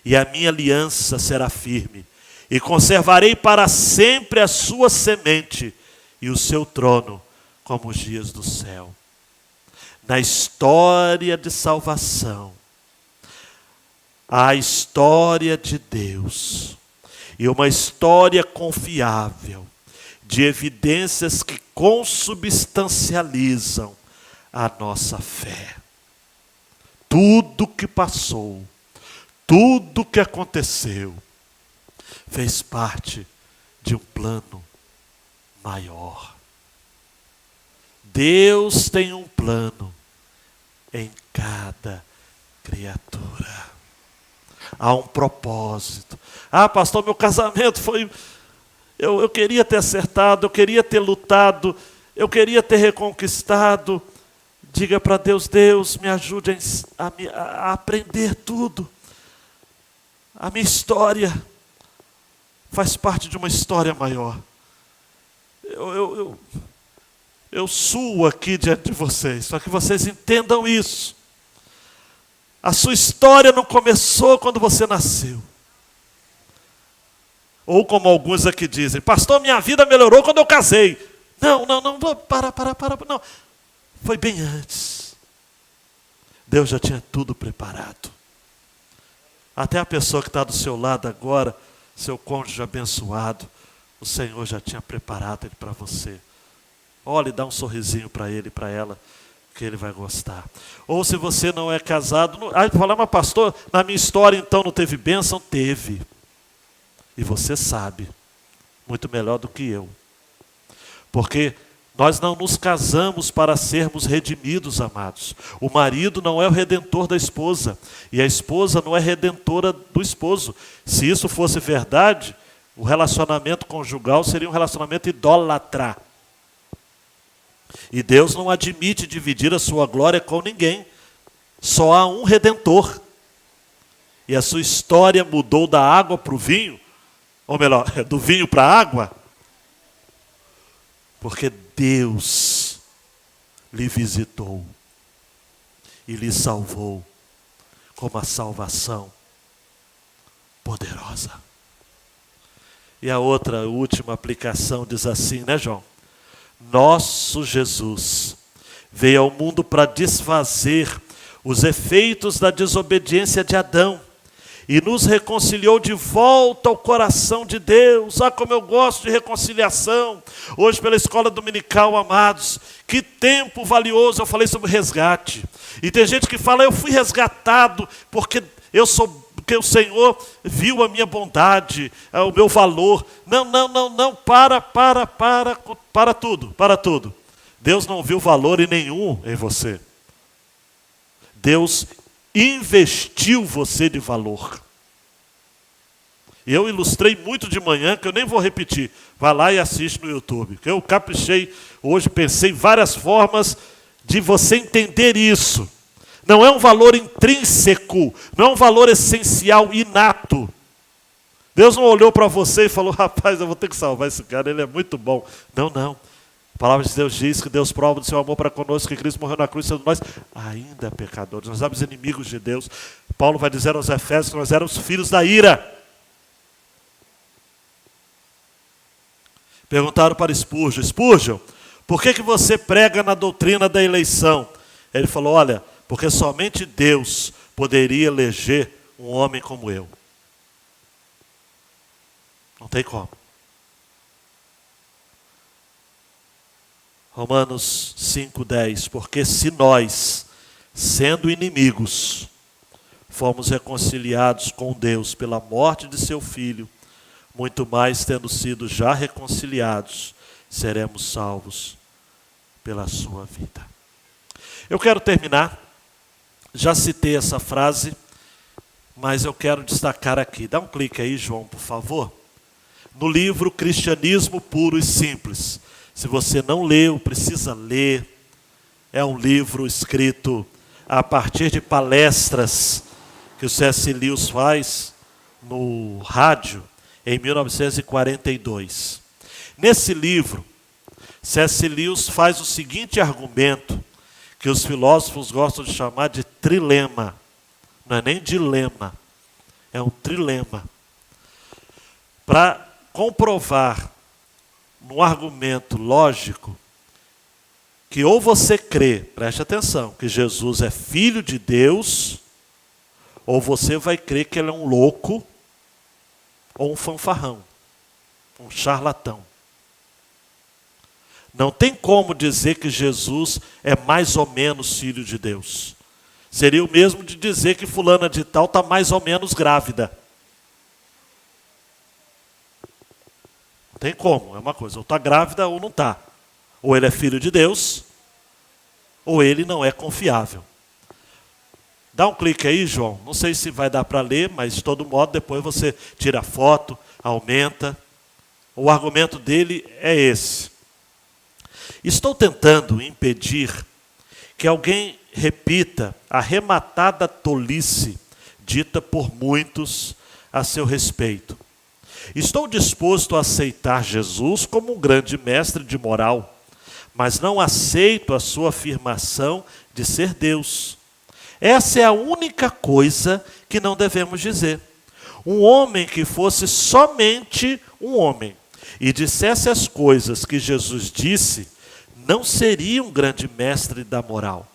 e a minha aliança será firme. E conservarei para sempre a sua semente e o seu trono como os dias do céu. Na história de salvação, a história de Deus, e uma história confiável, de evidências que consubstancializam a nossa fé. Tudo que passou, tudo que aconteceu, fez parte de um plano maior. Deus tem um plano em cada criatura. Há um propósito. Ah, pastor, meu casamento foi... Eu queria ter acertado, eu queria ter lutado, eu queria ter reconquistado. Diga para Deus: Deus, me ajude a aprender tudo. A minha história faz parte de uma história maior. Eu suo aqui diante de vocês, para que vocês entendam isso. A sua história não começou quando você nasceu. Ou como alguns aqui dizem: pastor, minha vida melhorou quando eu casei. Não, para, não. Foi bem antes. Deus já tinha tudo preparado. Até a pessoa que está do seu lado agora, seu cônjuge abençoado, o Senhor já tinha preparado ele para você. Olhe, dá um sorrisinho para ele, para ela, que ele vai gostar. Ou se você não é casado, falar, mas pastor, na minha história então não teve bênção? Teve. E você sabe, muito melhor do que eu. Porque nós não nos casamos para sermos redimidos, amados. O marido não é o redentor da esposa. E a esposa não é redentora do esposo. Se isso fosse verdade, o relacionamento conjugal seria um relacionamento idólatra. E Deus não admite dividir a sua glória com ninguém. Só há um redentor. E a sua história mudou da água para o vinho, ou melhor, do vinho para a água, porque Deus lhe visitou e lhe salvou com uma salvação poderosa. E a última aplicação diz assim, né, João? Nosso Jesus veio ao mundo para desfazer os efeitos da desobediência de Adão e nos reconciliou de volta ao coração de Deus. Ah, como eu gosto de reconciliação. Hoje pela escola dominical, amados, que tempo valioso, eu falei sobre resgate. E tem gente que fala, eu fui resgatado porque o Senhor viu a minha bondade, o meu valor. Não, para tudo. Deus não viu valor nenhum em você. Deus investiu você de valor. E eu ilustrei muito de manhã, que eu nem vou repetir. Vai lá e assiste no YouTube. Que eu caprichei hoje, pensei em várias formas de você entender isso. Não é um valor intrínseco, não é um valor essencial, inato. Deus não olhou para você e falou, rapaz, eu vou ter que salvar esse cara, ele é muito bom. Não. A palavra de Deus diz que Deus prova do seu amor para conosco, que Cristo morreu na cruz, sendo nós ainda pecadores. Nós éramos inimigos de Deus. Paulo vai dizer aos Efésios que nós éramos filhos da ira. Perguntaram para Spurgeon, por que você prega na doutrina da eleição? Ele falou, olha, porque somente Deus poderia eleger um homem como eu. Não tem como. Romanos 5:10, porque se nós, sendo inimigos, fomos reconciliados com Deus pela morte de seu Filho, muito mais tendo sido já reconciliados, seremos salvos pela sua vida. Eu quero terminar, já citei essa frase, mas eu quero destacar aqui. Dá um clique aí, João, por favor. No livro Cristianismo Puro e Simples. Se você não leu, precisa ler. É um livro escrito a partir de palestras que o C.S. Lewis faz no rádio em 1942. Nesse livro, C.S. Lewis faz o seguinte argumento, que os filósofos gostam de chamar de trilema. Não é nem dilema, é um trilema. Para comprovar num argumento lógico que ou você crê, preste atenção, que Jesus é filho de Deus, ou você vai crer que ele é um louco ou um fanfarrão, um charlatão. Não tem como dizer que Jesus é mais ou menos filho de Deus. Seria o mesmo de dizer que fulana de tal está mais ou menos grávida. Não tem como, é uma coisa, ou está grávida ou não está. Ou ele é filho de Deus, ou ele não é confiável. Dá um clique aí, João. Não sei se vai dar para ler, mas de todo modo depois você tira a foto, aumenta. O argumento dele é esse. Estou tentando impedir que alguém repita a arrematada tolice dita por muitos a seu respeito. Estou disposto a aceitar Jesus como um grande mestre de moral, mas não aceito a sua afirmação de ser Deus. Essa é a única coisa que não devemos dizer. Um homem que fosse somente um homem e dissesse as coisas que Jesus disse, não seria um grande mestre da moral.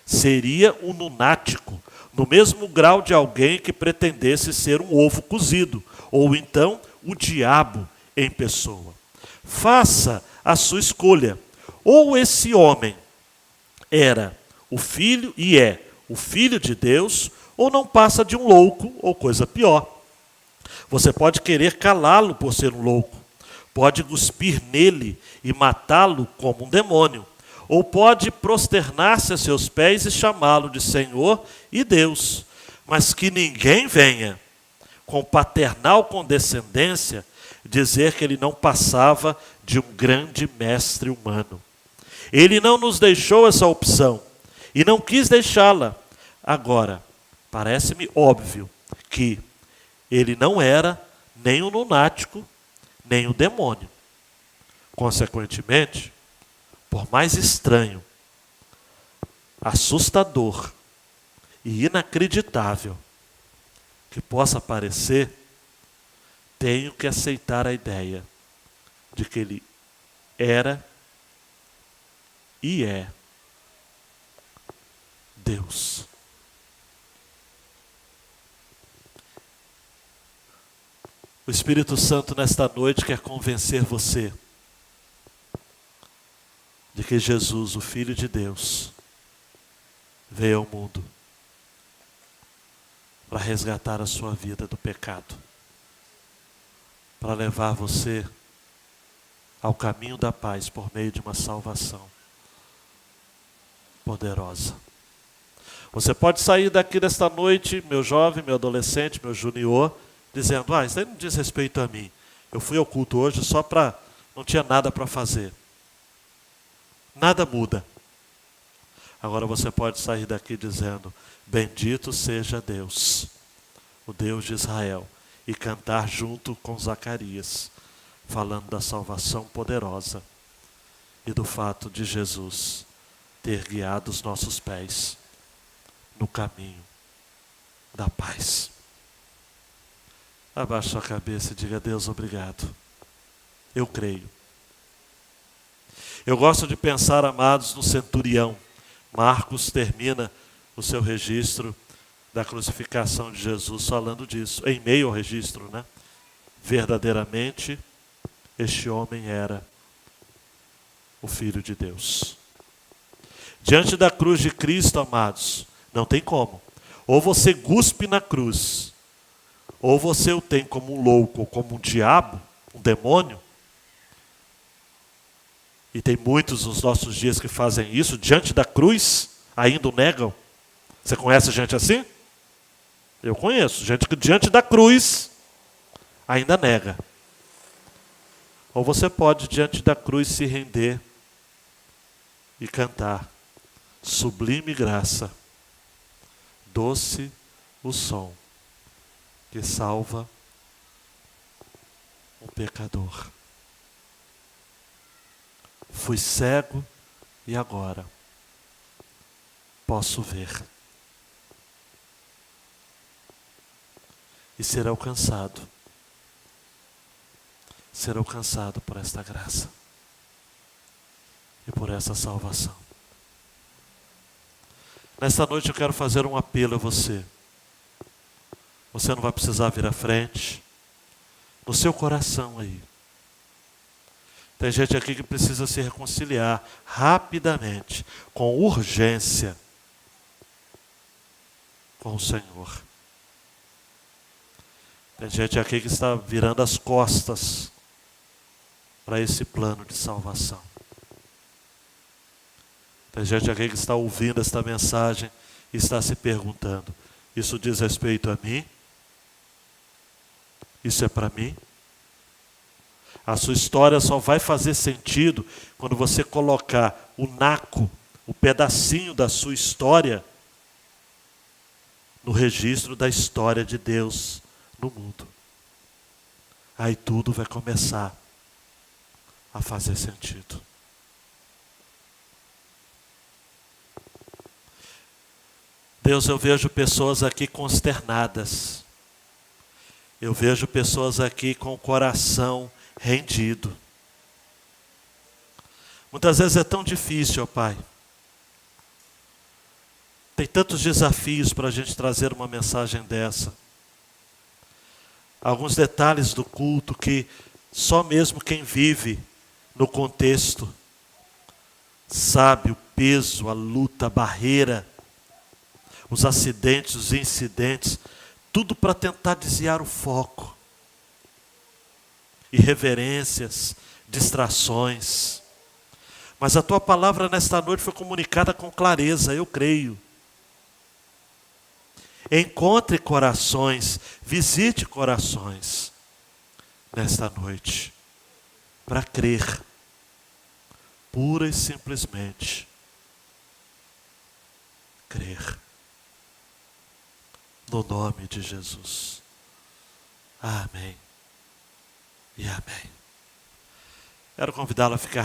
Seria um lunático, no mesmo grau de alguém que pretendesse ser um ovo cozido, ou então o diabo em pessoa. Faça a sua escolha. Ou esse homem era o filho e é o filho de Deus, ou não passa de um louco ou coisa pior. Você pode querer calá-lo por ser um louco, pode cuspir nele e matá-lo como um demônio, ou pode prosternar-se a seus pés e chamá-lo de Senhor e Deus, mas que ninguém venha, com paternal condescendência, dizer que ele não passava de um grande mestre humano. Ele não nos deixou essa opção e não quis deixá-la. Agora, parece-me óbvio que ele não era nem um lunático, nem um demônio. Consequentemente, por mais estranho, assustador e inacreditável que possa parecer, tenho que aceitar a ideia de que ele era e é Deus. O Espírito Santo nesta noite quer convencer você de que Jesus, o Filho de Deus, veio ao mundo para resgatar a sua vida do pecado, para levar você ao caminho da paz por meio de uma salvação poderosa. Você pode sair daqui desta noite, meu jovem, meu adolescente, meu junior, dizendo, isso aí não diz respeito a mim. Eu fui ao culto hoje só para... não tinha nada para fazer. Nada muda. Agora você pode sair daqui dizendo, bendito seja Deus, o Deus de Israel, e cantar junto com Zacarias, falando da salvação poderosa e do fato de Jesus ter guiado os nossos pés no caminho da paz. Abaixe sua cabeça e diga a Deus obrigado. Eu creio. Eu gosto de pensar, amados, no centurião. Marcos termina o seu registro da crucificação de Jesus falando disso, em meio ao registro, né? Verdadeiramente, este homem era o Filho de Deus. Diante da cruz de Cristo, amados, não tem como. Ou você cuspe na cruz, ou você o tem como um louco, ou como um diabo, um demônio. E tem muitos nos nossos dias que fazem isso, diante da cruz, ainda o negam. Você conhece gente assim? Eu conheço, gente que diante da cruz ainda nega. Ou você pode, diante da cruz, se render e cantar, sublime graça, doce o som que salva um pecador. Fui cego e agora posso ver. E ser alcançado. Ser alcançado por esta graça. E por essa salvação. Nesta noite eu quero fazer um apelo a você. Você não vai precisar vir à frente. No seu coração aí. Tem gente aqui que precisa se reconciliar rapidamente, com urgência, com o Senhor. Tem gente aqui que está virando as costas para esse plano de salvação. Tem gente aqui que está ouvindo esta mensagem e está se perguntando, isso diz respeito a mim? Isso é para mim? A sua história só vai fazer sentido quando você colocar o naco, o pedacinho da sua história, no registro da história de Deus no mundo. Aí tudo vai começar a fazer sentido. Deus, eu vejo pessoas aqui consternadas. Eu vejo pessoas aqui com o coração rendido. Muitas vezes é tão difícil, ó Pai. Tem tantos desafios para a gente trazer uma mensagem dessa. Alguns detalhes do culto que só mesmo quem vive no contexto sabe o peso, a luta, a barreira, os acidentes, os incidentes, tudo para tentar desviar o foco. Irreverências, distrações. Mas a tua palavra nesta noite foi comunicada com clareza, eu creio. Encontre corações, visite corações nesta noite, para crer, pura e simplesmente crer, no nome de Jesus. Amém e amém. Quero convidá-lo a ficar